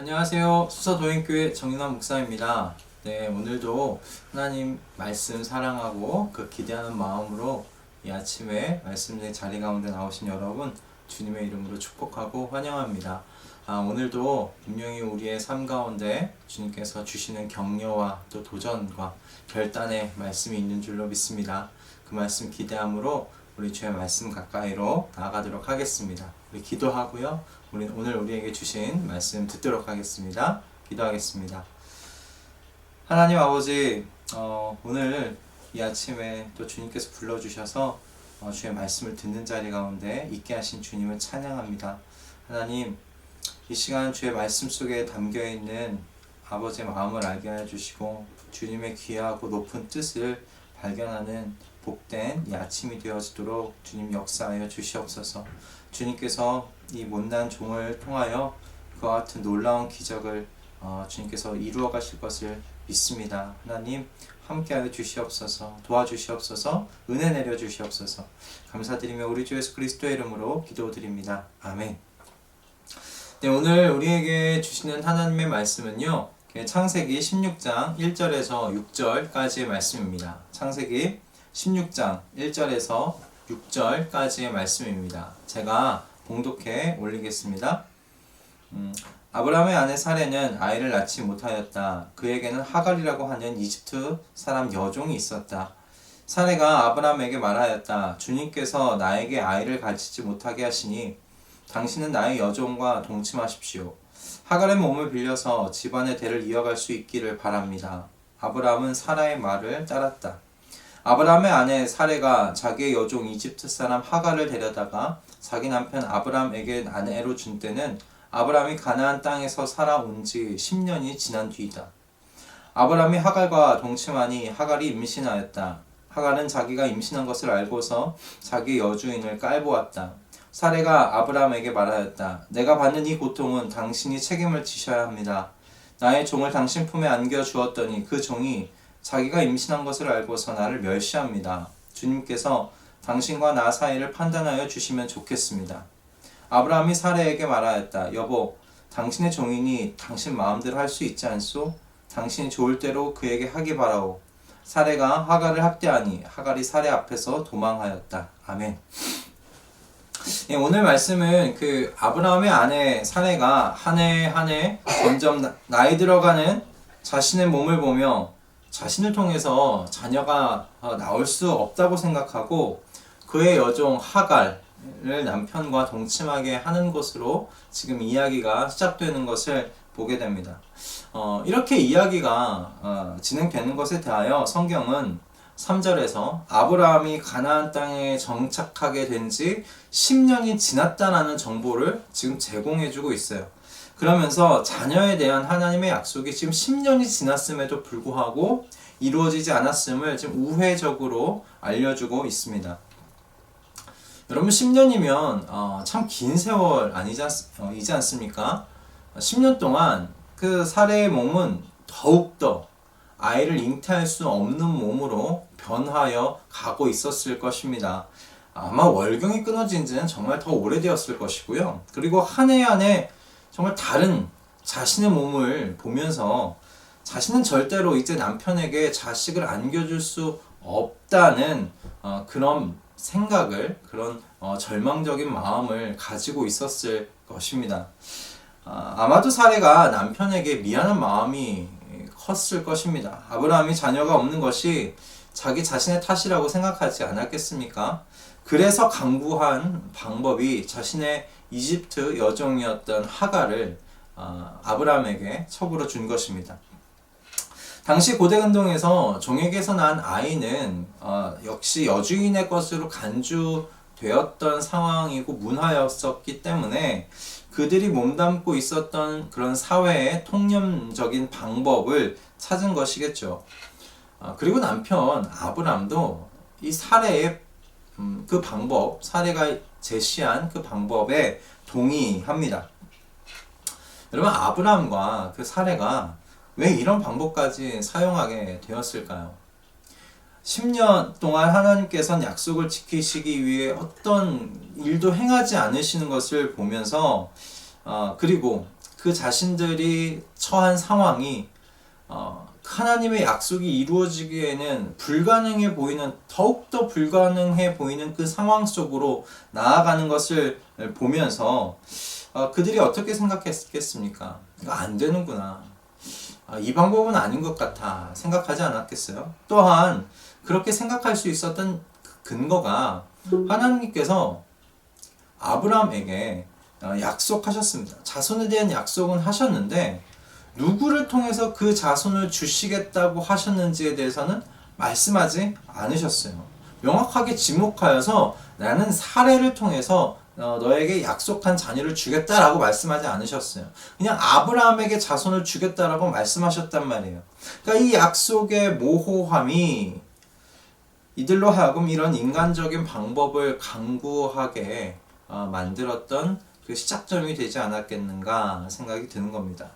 안녕하세요. 수서도행교회 정윤환 목사입니다. 네, 오늘도 하나님 말씀 사랑하고 그 기대하는 마음으로 이 아침에 말씀의 자리 가운데 나오신 여러분 주님의 이름으로 축복하고 환영합니다. 오늘도 분명히 우리의 삶 가운데 주님께서 주시는 격려와 또 도전과 결단의 말씀이 있는 줄로 믿습니다. 그 말씀 기대함으로 우리 주의 말씀 가까이로 나아가도록 하겠습니다. 우리 기도하고요. 오늘 우리에게 주신 말씀 듣도록 하겠습니다. 기도하겠습니다. 하나님 아버지, 오늘 이 아침에 또 주님께서 불러주셔서 주의 말씀을 듣는 자리 가운데 있게 하신 주님을 찬양합니다. 하나님, 이 시간 주의 말씀 속에 담겨있는 아버지의 마음을 알게 해주시고 주님의 귀하고 높은 뜻을 발견하는 복된 이 아침이 되어지도록 주님 역사하여 주시옵소서. 주님께서 이 못난 종을 통하여 그와 같은 놀라운 기적을 주님께서 이루어 가실 것을 믿습니다. 하나님 함께하여 주시옵소서. 도와주시옵소서. 은혜 내려 주시옵소서. 감사드리며 우리 주 예수 그리스도의 이름으로 기도드립니다. 아멘. 네, 오늘 우리에게 주시는 하나님의 말씀은요, 창세기 16장 1절에서 6절까지의 말씀입니다. 창세기 16장 1절에서 6절까지의 말씀입니다. 제가 봉독해 올리겠습니다. 아브라함의 아내 사레는 아이를 낳지 못하였다. 그에게는 하갈이라고 하는 이집트 사람 여종이 있었다. 사레가 아브라함에게 말하였다. 주님께서 나에게 아이를 가지지 못하게 하시니 당신은 나의 여종과 동침하십시오. 하갈의 몸을 빌려서 집안의 대를 이어갈 수 있기를 바랍니다. 아브라함은 사라의 말을 따랐다. 아브라함의 아내 사레가 자기의 여종 이집트 사람 하갈을 데려다가 자기 남편 아브라함에게 아내로 준 때는 아브라함이 가나안 땅에서 살아온 지 10년이 지난 뒤이다. 아브라함이 하갈과 동침하니 하갈이 임신하였다. 하갈은 자기가 임신한 것을 알고서 자기 여주인을 깔보았다. 사레가 아브라함에게 말하였다. 내가 받는 이 고통은 당신이 책임을 지셔야 합니다. 나의 종을 당신 품에 안겨 주었더니 그 종이 자기가 임신한 것을 알고서 나를 멸시합니다. 주님께서 당신과 나 사이를 판단하여 주시면 좋겠습니다. 아브라함이 사레에게 말하였다. 여보, 당신의 종이니 당신 마음대로 할 수 있지 않소? 당신이 좋을 대로 그에게 하기 바라오. 사레가 하갈을 학대하니 하갈이 사레 앞에서 도망하였다. 아멘. 예, 오늘 말씀은 아브라함의 아내 사레가 한 해 한 해 점점 나이 들어가는 자신의 몸을 보며 자신을 통해서 자녀가 나올 수 없다고 생각하고 그의 여종 하갈을 남편과 동침하게 하는 것으로 지금 이야기가 시작되는 것을 보게 됩니다. 이렇게 이야기가 진행되는 것에 대하여 성경은 3절에서 아브라함이 가나안 땅에 정착하게 된 지 10년이 지났다라는 정보를 지금 제공해주고 있어요. 그러면서 자녀에 대한 하나님의 약속이 지금 10년이 지났음에도 불구하고 이루어지지 않았음을 지금 우회적으로 알려주고 있습니다. 여러분 10년이면 참 긴 세월 이지 않습니까? 10년 동안 그 사레의 몸은 더욱더 아이를 잉태할 수 없는 몸으로 변하여 가고 있었을 것입니다. 아마 월경이 끊어진 지는 정말 더 오래되었을 것이고요. 그리고 한 해 한 해 정말 다른 자신의 몸을 보면서 자신은 절대로 이제 남편에게 자식을 안겨줄 수 없다는 그런 생각을, 그런 절망적인 마음을 가지고 있었을 것입니다. 아마도 사레가 남편에게 미안한 마음이 컸을 것입니다. 아브라함이 자녀가 없는 것이 자기 자신의 탓이라고 생각하지 않았겠습니까? 그래서 강구한 방법이 자신의 이집트 여종이었던 하갈을 아브라함에게 첩으로 준 것입니다. 당시 고대근동에서 종에게서 난 아이는 역시 여주인의 것으로 간주되었던 상황이고 문화였었기 때문에 그들이 몸담고 있었던 그런 사회의 통념적인 방법을 찾은 것이겠죠. 그리고 남편 아브람도 이 사레의 그 방법, 사레가 제시한 그 방법에 동의합니다. 여러분, 아브람과 그 사레가 왜 이런 방법까지 사용하게 되었을까요? 10년 동안 하나님께서는 약속을 지키시기 위해 어떤 일도 행하지 않으시는 것을 보면서 그리고 그 자신들이 처한 상황이 하나님의 약속이 이루어지기에는 불가능해 보이는, 더욱더 불가능해 보이는 그 상황 속으로 나아가는 것을 보면서 그들이 어떻게 생각했겠습니까? 이거 안 되는구나. 이 방법은 아닌 것 같아 생각하지 않았겠어요? 또한 그렇게 생각할 수 있었던 근거가 하나님께서 아브라함에게 약속하셨습니다. 자손에 대한 약속은 하셨는데 누구를 통해서 그 자손을 주시겠다고 하셨는지에 대해서는 말씀하지 않으셨어요. 명확하게 지목하여서 나는 사례를 통해서 너에게 약속한 자녀를 주겠다라고 말씀하지 않으셨어요. 그냥 아브라함에게 자손을 주겠다라고 말씀하셨단 말이에요. 그러니까 이 약속의 모호함이 이들로 하여금 이런 인간적인 방법을 강구하게 만들었던 그 시작점이 되지 않았겠는가 생각이 드는 겁니다.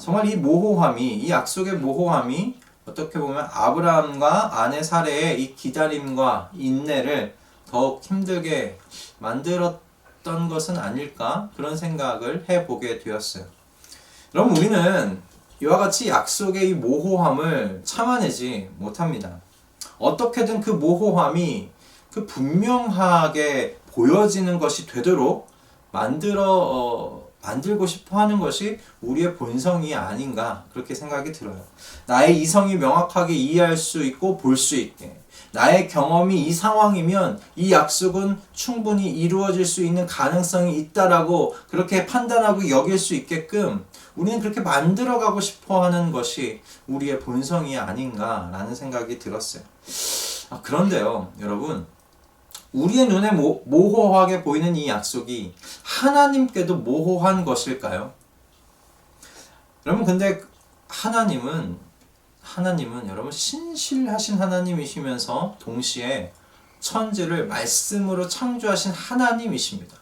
정말 이 약속의 모호함이 어떻게 보면 아브라함과 아내 사레의 이 기다림과 인내를 더욱 힘들게 만들었던 것은 아닐까, 그런 생각을 해보게 되었어요. 여러분, 우리는 이와 같이 약속의 이 모호함을 참아내지 못합니다. 어떻게든 그 모호함이 그 분명하게 보여지는 것이 되도록 만들고 싶어 하는 것이 우리의 본성이 아닌가, 그렇게 생각이 들어요. 나의 이성이 명확하게 이해할 수 있고 볼 수 있게, 나의 경험이 이 상황이면 이 약속은 충분히 이루어질 수 있는 가능성이 있다라고 그렇게 판단하고 여길 수 있게끔 우리는 그렇게 만들어가고 싶어 하는 것이 우리의 본성이 아닌가라는 생각이 들었어요. 그런데요, 여러분, 우리의 눈에 모호하게 보이는 이 약속이 하나님께도 모호한 것일까요? 여러분, 근데 하나님은 여러분 신실하신 하나님이시면서 동시에 천지를 말씀으로 창조하신 하나님이십니다.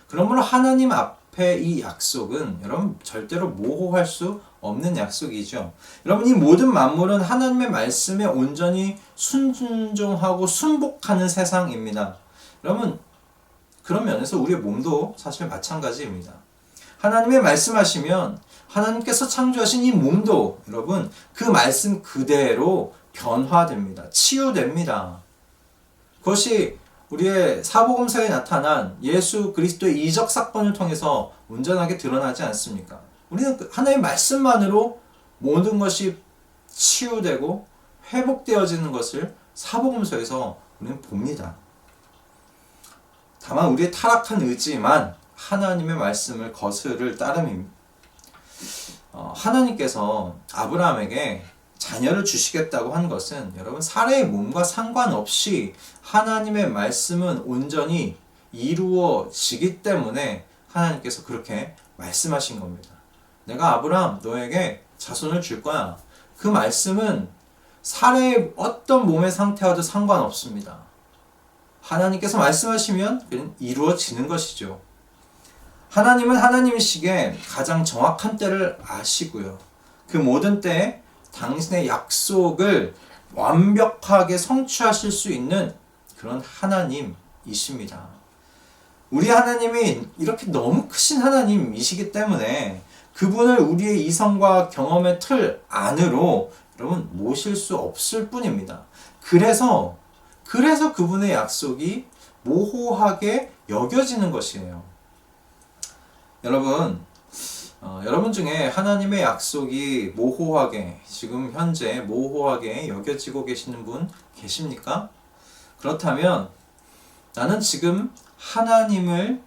그러므로 하나님 앞에 이 약속은 여러분 절대로 모호할 수 없는 약속이죠. 여러분, 이 모든 만물은 하나님의 말씀에 온전히 순종하고 순복하는 세상입니다. 여러분, 그런 면에서 우리의 몸도 사실 마찬가지입니다. 하나님의 말씀하시면 하나님께서 창조하신 이 몸도 여러분 그 말씀 그대로 변화됩니다. 치유됩니다. 그것이 우리의 사복음서에 나타난 예수 그리스도의 이적 사건을 통해서 온전하게 드러나지 않습니까? 우리는 하나님의 말씀만으로 모든 것이 치유되고 회복되어지는 것을 사복음서에서 우리는 봅니다. 다만 우리의 타락한 의지만 하나님의 말씀을 거스를 따름입니다. 하나님께서 아브라함에게 자녀를 주시겠다고 한 것은 여러분 사례의 몸과 상관없이 하나님의 말씀은 온전히 이루어지기 때문에 하나님께서 그렇게 말씀하신 겁니다. 내가 아브라함 너에게 자손을 줄 거야. 그 말씀은 사례의 어떤 몸의 상태와도 상관없습니다. 하나님께서 말씀하시면 그냥 이루어지는 것이죠. 하나님은 하나님이시기에 가장 정확한 때를 아시고요. 그 모든 때에 당신의 약속을 완벽하게 성취하실 수 있는 그런 하나님이십니다. 우리 하나님이 이렇게 너무 크신 하나님이시기 때문에 그분을 우리의 이성과 경험의 틀 안으로 여러분 모실 수 없을 뿐입니다. 그래서 그분의 약속이 모호하게 여겨지는 것이에요. 여러분 중에 하나님의 약속이 지금 현재 모호하게 여겨지고 계시는 분 계십니까? 그렇다면 나는 지금 하나님을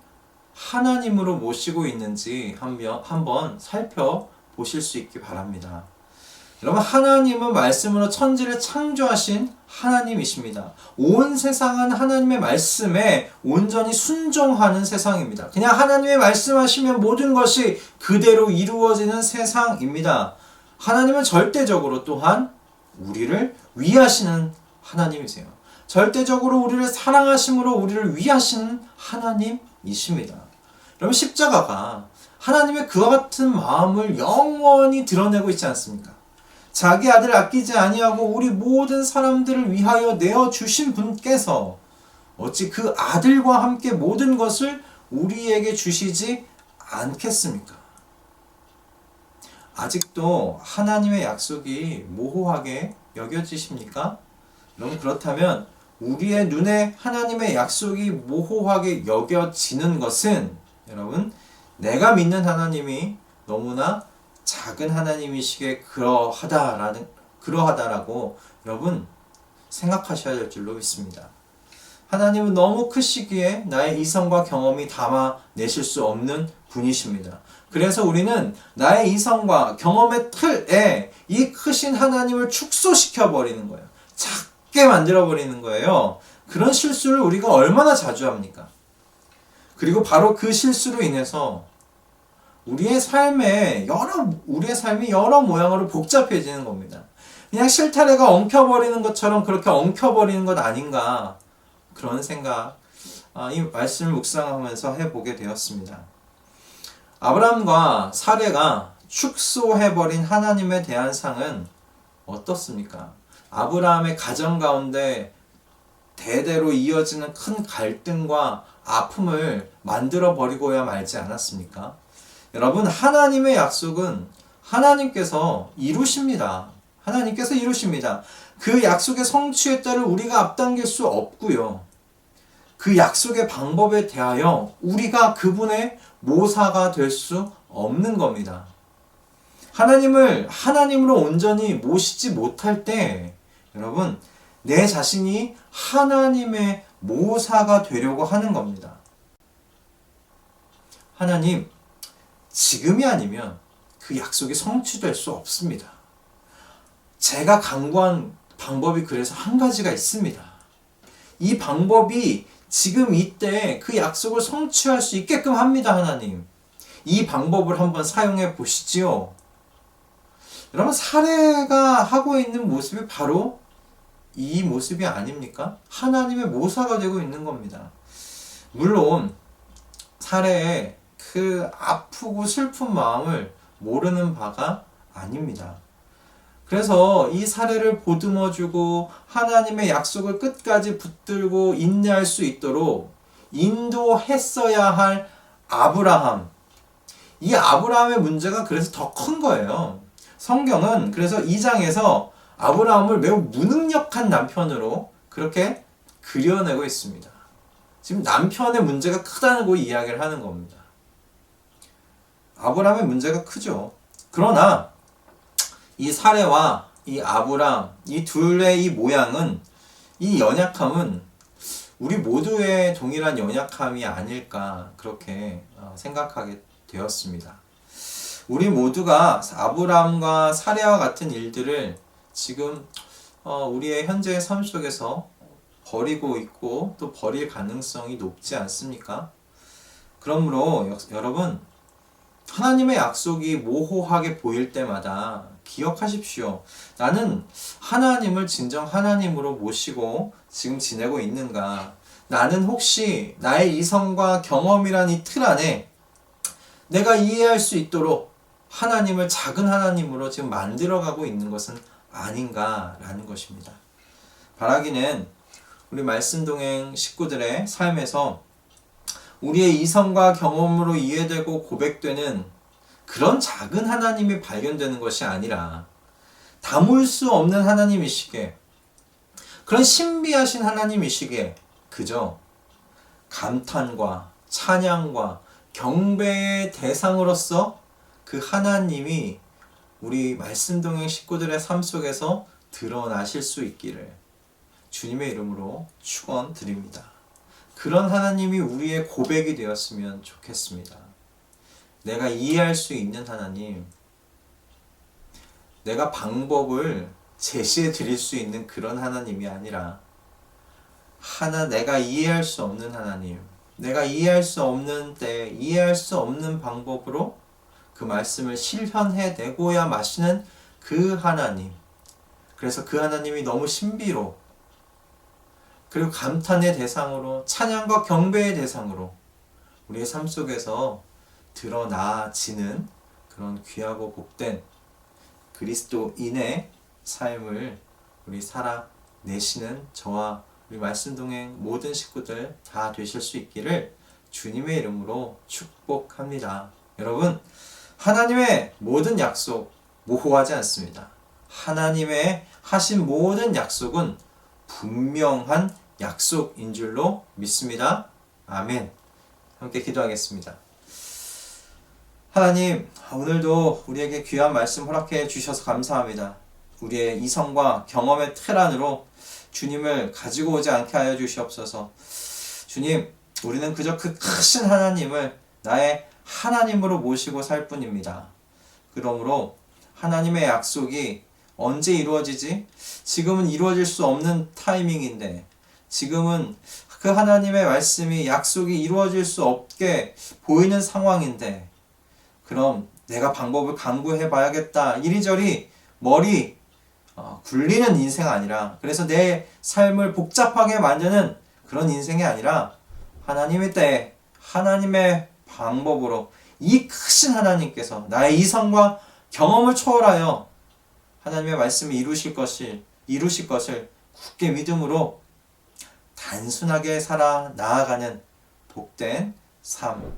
하나님으로 모시고 있는지 한번 살펴보실 수 있기 바랍니다. 여러분, 하나님은 말씀으로 천지를 창조하신 하나님이십니다. 온 세상은 하나님의 말씀에 온전히 순종하는 세상입니다. 그냥 하나님의 말씀하시면 모든 것이 그대로 이루어지는 세상입니다. 하나님은 절대적으로 또한 우리를 위하시는 하나님이세요. 절대적으로 우리를 사랑하심으로 우리를 위하시는 하나님이십니다. 여러분, 십자가가 하나님의 그와 같은 마음을 영원히 드러내고 있지 않습니까? 자기 아들을 아끼지 아니하고 우리 모든 사람들을 위하여 내어주신 분께서 어찌 그 아들과 함께 모든 것을 우리에게 주시지 않겠습니까? 아직도 하나님의 약속이 모호하게 여겨지십니까? 여러분, 그렇다면 우리의 눈에 하나님의 약속이 모호하게 여겨지는 것은 여러분, 내가 믿는 하나님이 너무나 작은 하나님이시기에 그러하다라고 여러분 생각하셔야 될 줄로 믿습니다. 하나님은 너무 크시기에 나의 이성과 경험이 담아내실 수 없는 분이십니다. 그래서 우리는 나의 이성과 경험의 틀에 이 크신 하나님을 축소시켜 버리는 거예요. 작게 만들어 버리는 거예요. 그런 실수를 우리가 얼마나 자주 합니까? 그리고 바로 그 실수로 인해서 우리의 삶이 여러 모양으로 복잡해지는 겁니다. 그냥 실타래가 엉켜버리는 것처럼 그렇게 엉켜버리는 것 아닌가, 그런 생각, 이 말씀을 묵상하면서 해보게 되었습니다. 아브라함과 사레가 축소해버린 하나님에 대한 상은 어떻습니까? 아브라함의 가정 가운데 대대로 이어지는 큰 갈등과 아픔을 만들어 버리고야 말지 않았습니까? 여러분, 하나님의 약속은 하나님께서 이루십니다. 하나님께서 이루십니다. 그 약속의 성취의 때를 우리가 앞당길 수 없고요. 그 약속의 방법에 대하여 우리가 그분의 모사가 될 수 없는 겁니다. 하나님을 하나님으로 온전히 모시지 못할 때 여러분, 내 자신이 하나님의 모사가 되려고 하는 겁니다. 하나님, 지금이 아니면 그 약속이 성취될 수 없습니다. 제가 강구한 방법이 그래서 한 가지가 있습니다. 이 방법이 지금 이때 그 약속을 성취할 수 있게끔 합니다, 하나님. 이 방법을 한번 사용해 보시지요. 여러분, 사례가 하고 있는 모습이 바로 이 모습이 아닙니까? 하나님의 모사가 되고 있는 겁니다. 물론 사례의 그 아프고 슬픈 마음을 모르는 바가 아닙니다. 그래서 이 사례를 보듬어주고 하나님의 약속을 끝까지 붙들고 인내할 수 있도록 인도했어야 할 아브라함. 이 아브라함의 문제가 그래서 더 큰 거예요. 성경은 그래서 2장에서 아브라함을 매우 무능력한 남편으로 그렇게 그려내고 있습니다. 지금 남편의 문제가 크다고 이야기를 하는 겁니다. 아브라함의 문제가 크죠. 그러나 이 사례와 이 아브람, 이 둘의 이 모양은, 이 연약함은 우리 모두의 동일한 연약함이 아닐까, 그렇게 생각하게 되었습니다. 우리 모두가 아브람과 사례와 같은 일들을 지금 우리의 현재의 삶 속에서 버리고 있고 또 버릴 가능성이 높지 않습니까? 그러므로 여러분, 하나님의 약속이 모호하게 보일 때마다 기억하십시오. 나는 하나님을 진정 하나님으로 모시고 지금 지내고 있는가? 나는 혹시 나의 이성과 경험이란 이 틀 안에 내가 이해할 수 있도록 하나님을 작은 하나님으로 지금 만들어가고 있는 것은 아닌가라는 것입니다. 바라기는 우리 말씀동행 식구들의 삶에서 우리의 이성과 경험으로 이해되고 고백되는 그런 작은 하나님이 발견되는 것이 아니라 담을 수 없는 하나님이시기에, 그런 신비하신 하나님이시기에 그저 감탄과 찬양과 경배의 대상으로서 그 하나님이 우리 말씀동행 식구들의 삶 속에서 드러나실 수 있기를 주님의 이름으로 축원드립니다. 그런 하나님이 우리의 고백이 되었으면 좋겠습니다. 내가 이해할 수 있는 하나님, 내가 방법을 제시해 드릴 수 있는 그런 하나님이 아니라 내가 이해할 수 없는 하나님, 내가 이해할 수 없는 때, 이해할 수 없는 방법으로 그 말씀을 실현해내고야 마시는 그 하나님. 그래서 그 하나님이 너무 신비로, 그리고 감탄의 대상으로, 찬양과 경배의 대상으로 우리의 삶 속에서 드러나지는 그런 귀하고 복된 그리스도인의 삶을 우리 살아내시는 저와 우리 말씀동행 모든 식구들 다 되실 수 있기를 주님의 이름으로 축복합니다. 여러분, 하나님의 모든 약속 모호하지 않습니다. 하나님의 하신 모든 약속은 분명한 약속인 줄로 믿습니다. 아멘. 함께 기도하겠습니다. 하나님, 오늘도 우리에게 귀한 말씀 허락해 주셔서 감사합니다. 우리의 이성과 경험의 틀 안으로 주님을 가지고 오지 않게 하여 주시옵소서. 주님, 우리는 그저 그 크신 하나님을 나의 하나님으로 모시고 살 뿐입니다. 그러므로 하나님의 약속이 언제 이루어지지? 지금은 이루어질 수 없는 타이밍인데, 지금은 그 하나님의 말씀이 약속이 이루어질 수 없게 보이는 상황인데, 그럼 내가 방법을 강구해 봐야겠다. 이리저리 머리 굴리는 인생 아니라, 그래서 내 삶을 복잡하게 만드는 그런 인생이 아니라 하나님의 때에 하나님의 방법으로 이 크신 하나님께서 나의 이성과 경험을 초월하여 하나님의 말씀을 이루실 것을 굳게 믿음으로 단순하게 살아 나아가는 복된 삶,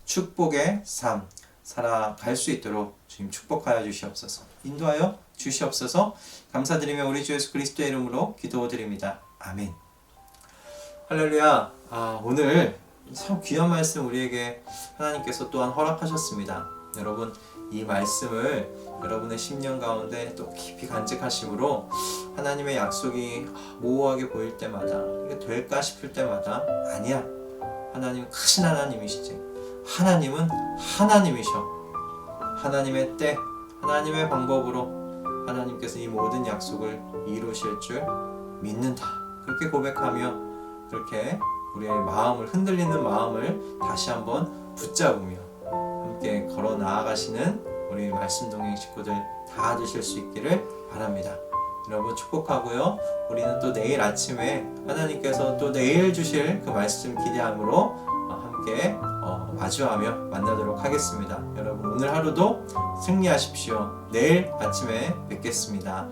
축복의 삶 살아갈 수 있도록 주님 축복하여 주시옵소서. 인도하여 주시옵소서. 감사드리며 우리 주 예수 그리스도의 이름으로 기도드립니다. 아멘. 할렐루야. 오늘 참 귀한 말씀 우리에게 하나님께서 또한 허락하셨습니다. 여러분, 이 말씀을 여러분의 심령 가운데 또 깊이 간직하심으로 하나님의 약속이 모호하게 보일 때마다, 이게 될까 싶을 때마다, 아니야, 하나님 크신 하나님이시지, 하나님은 하나님이셔, 하나님의 때, 하나님의 방법으로 하나님께서 이 모든 약속을 이루실 줄 믿는다. 그렇게 고백하며, 그렇게 우리의 마음을, 흔들리는 마음을 다시 한번 붙잡으며 함께 걸어 나아가시는 우리 말씀 동행 식구들 다 되실 수 있기를 바랍니다. 여러분 축복하고요. 우리는 또 내일 아침에 하나님께서 또 내일 주실 그 말씀 기대함으로 함께 마주하며 만나도록 하겠습니다. 여러분 오늘 하루도 승리하십시오. 내일 아침에 뵙겠습니다.